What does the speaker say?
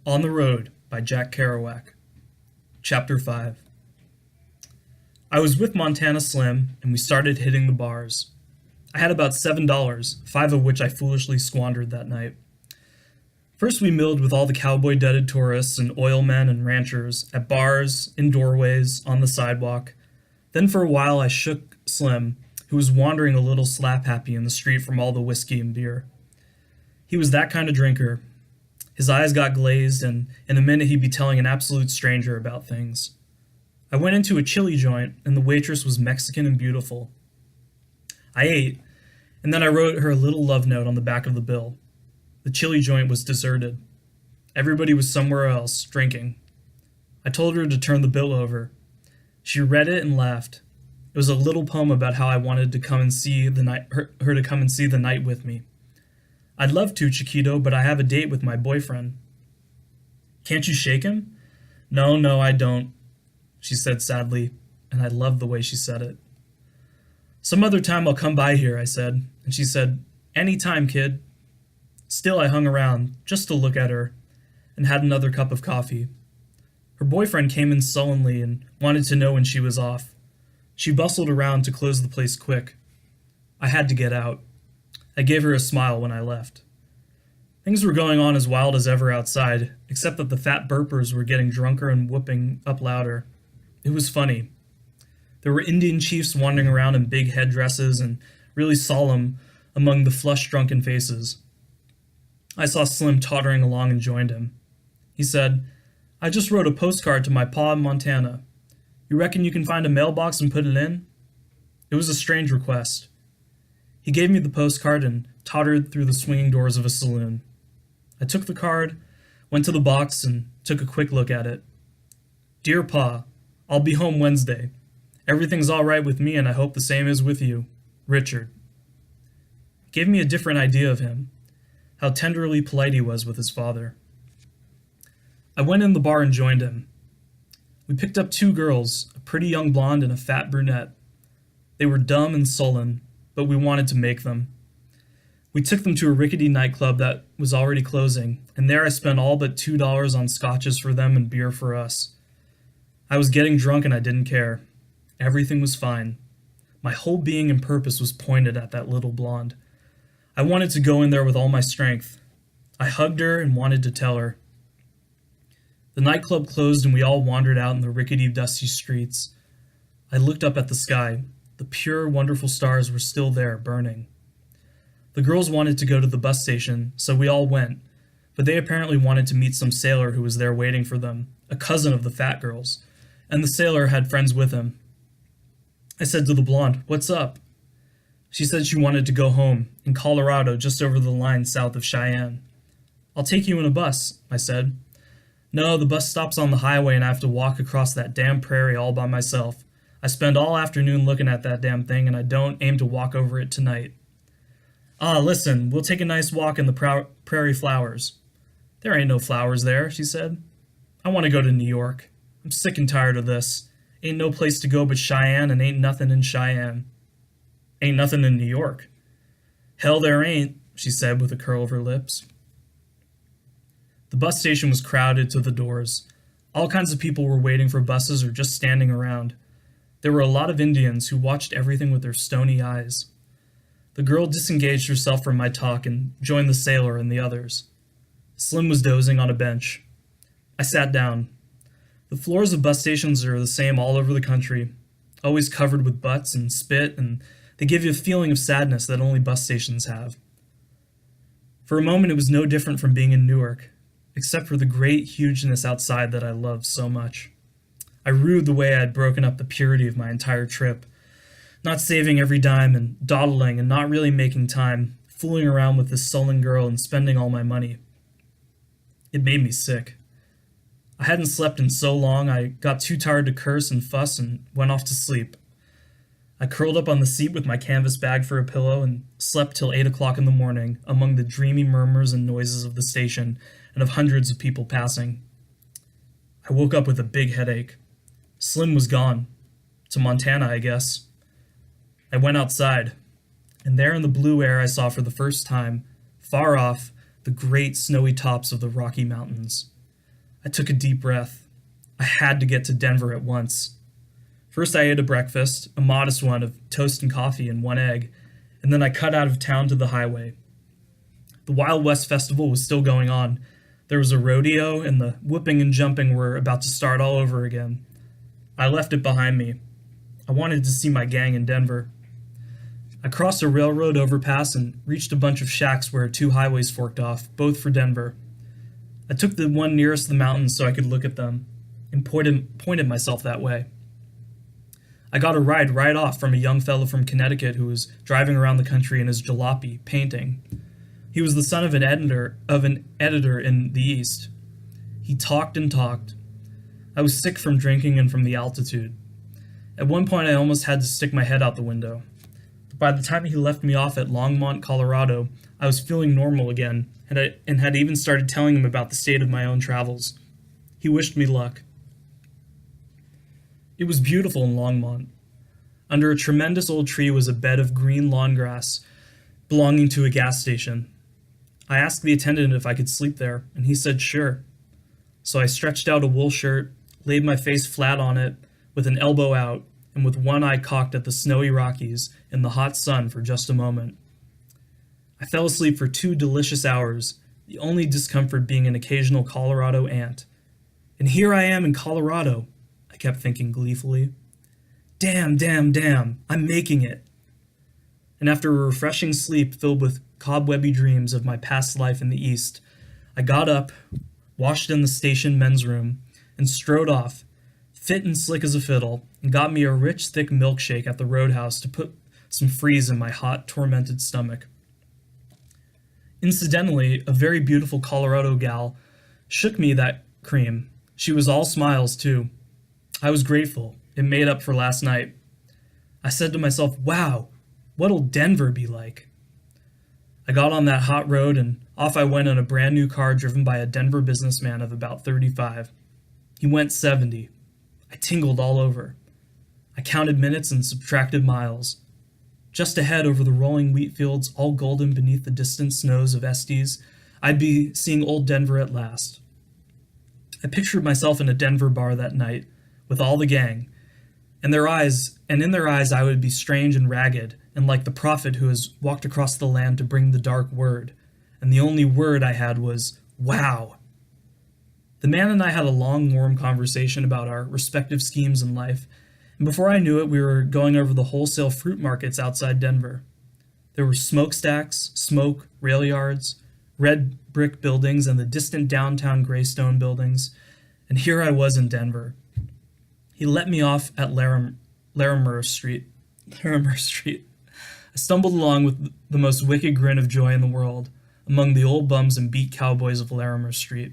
On the Road by Jack Kerouac. Chapter 5. I was with Montana Slim, and we started hitting the bars. I had about $7, 5 of which I foolishly squandered that night. First we milled with all the cowboy-dudded tourists and oil men and ranchers, at bars, in doorways, on the sidewalk. Then for a while I shook Slim, who was wandering a little slap-happy in the street from all the whiskey and beer. He was that kind of drinker. His eyes got glazed, and in a minute he'd be telling an absolute stranger about things. I went into a chili joint, and the waitress was Mexican and beautiful. I ate, and then I wrote her a little love note on the back of the bill. The chili joint was deserted. Everybody was somewhere else, drinking. I told her to turn the bill over. She read it and laughed. It was a little poem about how I wanted to come and see her to come and see the night with me. I'd love to, Chiquito, but I have a date with my boyfriend. Can't you shake him? No, I don't, she said sadly, and I loved the way she said it. Some other time I'll come by here, I said, and she said, any time, kid. Still I hung around, just to look at her, and had another cup of coffee. Her boyfriend came in sullenly and wanted to know when she was off. She bustled around to close the place quick. I had to get out. I gave her a smile when I left. Things were going on as wild as ever outside, except that the fat burpers were getting drunker and whooping up louder. It was funny. There were Indian chiefs wandering around in big headdresses and really solemn among the flushed drunken faces. I saw Slim tottering along and joined him. He said, I just wrote a postcard to my pa in Montana. You reckon you can find a mailbox and put it in? It was a strange request. He gave me the postcard and tottered through the swinging doors of a saloon. I took the card, went to the box, and took a quick look at it. Dear Pa, I'll be home Wednesday. Everything's all right with me, and I hope the same is with you. Richard. It gave me a different idea of him, how tenderly polite he was with his father. I went in the bar and joined him. We picked up 2 girls, a pretty young blonde and a fat brunette. They were dumb and sullen, but we wanted to make them. We took them to a rickety nightclub that was already closing, and there I spent all but $2 on scotches for them and beer for us. I was getting drunk and I didn't care. Everything was fine. My whole being and purpose was pointed at that little blonde. I wanted to go in there with all my strength. I hugged her and wanted to tell her. The nightclub closed and we all wandered out in the rickety, dusty streets. I looked up at the sky. The pure, wonderful stars were still there, burning. The girls wanted to go to the bus station, so we all went, but they apparently wanted to meet some sailor who was there waiting for them, a cousin of the fat girls, and the sailor had friends with him. I said to the blonde, "What's up?" She said she wanted to go home, in Colorado, just over the line south of Cheyenne. "I'll take you in a bus," I said. "No, the bus stops on the highway and I have to walk across that damn prairie all by myself. I spend all afternoon looking at that damn thing, and I don't aim to walk over it tonight." Listen, we'll take a nice walk in the prairie flowers." "There ain't no flowers there," she said. "I want to go to New York. I'm sick and tired of this. Ain't no place to go but Cheyenne, and ain't nothing in Cheyenne." "Ain't nothing in New York." "Hell, there ain't," she said with a curl of her lips. The bus station was crowded to the doors. All kinds of people were waiting for buses or just standing around. There were a lot of Indians who watched everything with their stony eyes. The girl disengaged herself from my talk and joined the sailor and the others. Slim was dozing on a bench. I sat down. The floors of bus stations are the same all over the country, always covered with butts and spit, and they give you a feeling of sadness that only bus stations have. For a moment it was no different from being in Newark, except for the great hugeness outside that I loved so much. I rued the way I had broken up the purity of my entire trip, not saving every dime and dawdling and not really making time, fooling around with this sullen girl and spending all my money. It made me sick. I hadn't slept in so long I got too tired to curse and fuss and went off to sleep. I curled up on the seat with my canvas bag for a pillow and slept till 8 o'clock in the morning among the dreamy murmurs and noises of the station and of hundreds of people passing. I woke up with a big headache. Slim was gone. To Montana, I guess. I went outside, and there in the blue air I saw for the first time, far off, the great snowy tops of the Rocky Mountains. I took a deep breath. I had to get to Denver at once. First, I ate a breakfast, a modest one of toast and coffee and one egg, and then I cut out of town to the highway. The Wild West Festival was still going on. There was a rodeo, and the whooping and jumping were about to start all over again. I left it behind me. I wanted to see my gang in Denver. I crossed a railroad overpass and reached a bunch of shacks where two highways forked off, both for Denver. I took the one nearest the mountains so I could look at them, and pointed myself that way. I got a ride right off from a young fellow from Connecticut who was driving around the country in his jalopy, painting. He was the son of an editor in the East. He talked and talked. I was sick from drinking and from the altitude. At one point, I almost had to stick my head out the window. But by the time he left me off at Longmont, Colorado, I was feeling normal again, and had even started telling him about the state of my own travels. He wished me luck. It was beautiful in Longmont. Under a tremendous old tree was a bed of green lawn grass belonging to a gas station. I asked the attendant if I could sleep there, and he said sure. So I stretched out a wool shirt, laid my face flat on it, with an elbow out, and with one eye cocked at the snowy Rockies in the hot sun for just a moment. I fell asleep for 2 delicious hours, the only discomfort being an occasional Colorado ant. And here I am in Colorado, I kept thinking gleefully. Damn, damn, damn, I'm making it. And after a refreshing sleep filled with cobwebby dreams of my past life in the East, I got up, washed in the station men's room, and strode off, fit and slick as a fiddle, and got me a rich, thick milkshake at the roadhouse to put some freeze in my hot, tormented stomach. Incidentally, a very beautiful Colorado gal shook me that cream. She was all smiles, too. I was grateful. It made up for last night. I said to myself, wow, what'll Denver be like? I got on that hot road and off I went in a brand new car driven by a Denver businessman of about 35. He went 70. I tingled all over. I counted minutes and subtracted miles. Just ahead over the rolling wheat fields, all golden beneath the distant snows of Estes, I'd be seeing old Denver at last. I pictured myself in a Denver bar that night, with all the gang, and in their eyes I would be strange and ragged, and like the prophet who has walked across the land to bring the dark word, and the only word I had was, wow. The man and I had a long, warm conversation about our respective schemes in life, and before I knew it, we were going over the wholesale fruit markets outside Denver. There were smokestacks, smoke, rail yards, red brick buildings, and the distant downtown gray stone buildings, and here I was in Denver. He let me off at Larimer Street. I stumbled along with the most wicked grin of joy in the world, among the old bums and beat cowboys of Larimer Street.